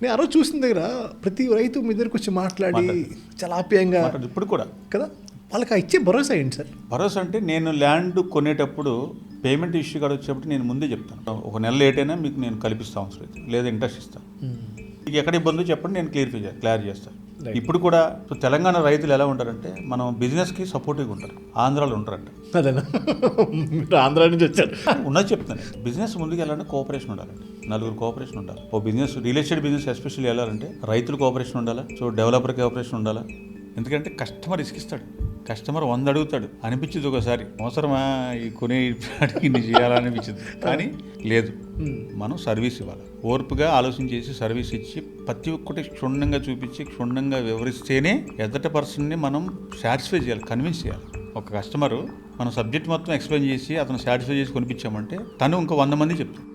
నేను ఆ రోజు చూసిన దగ్గర ప్రతి రైతు మీ దగ్గరకు వచ్చి మాట్లాడి చాలా ఆప్యాయంగా ఇప్పుడు కూడా కదా, వాళ్ళకి ఇచ్చే భరోసా ఏంటి సార్? భరోసా అంటే నేను ల్యాండ్ కొనేటప్పుడు పేమెంట్ ఇష్యూ కాడ వచ్చేటప్పుడు నేను ముందే చెప్తాను, ఒక నెల లేట్ అయినా మీకు నేను కల్పిస్తాను అవసరం అయితే, లేదా ఇంట్రెస్ట్ ఇస్తాను, మీకు ఎక్కడ ఇబ్బందో చెప్పండి నేను క్లియర్ చేస్తాను. ఇప్పుడు కూడా తెలంగాణ రైతులు ఎలా ఉంటారంటే మనం బిజినెస్కి సపోర్టివ్గా ఉంటారు, ఆంధ్రాలో ఉంటారంట. అదేనా, మీరు ఆంధ్ర నుంచి వచ్చారు. ఉన్నది చెప్తాను, బిజినెస్ ముందుకు వెళ్ళాలంటే కోఆపరేషన్ ఉండాలండి, నలుగురు కోఆపరేషన్ ఉండాలి. ఓ business real estate business especially వెళ్ళాలంటే రైతులు కోఆపరేషన్ ఉండాలి, సో డెవలపర్ కోఆపరేషన్ ఉండాలి. ఎందుకంటే కస్టమర్ ఇసుకిస్తాడు, కస్టమర్ 100 అడుగుతాడు, అనిపించింది ఒకసారి అవసరమా ఈ కొనే ఇన్ని చేయాలనిపించింది, కానీ లేదు, మనం సర్వీస్ ఇవ్వాలి, ఓర్పుగా ఆలోచించేసి సర్వీస్ ఇచ్చి ప్రతి ఒక్కటి క్షుణ్ణంగా చూపించి క్షుణ్ణంగా వివరిస్తేనే ఎదటి పర్సన్ని మనం సాటిస్ఫై చేయాలి, కన్విన్స్ చేయాలి. ఒక కస్టమరు మన సబ్జెక్ట్ మొత్తం ఎక్స్ప్లెయిన్ చేసి అతను సాటిస్ఫై చేసి కొనిపించామంటే తను ఇంకా 100 మంది చెప్తాడు.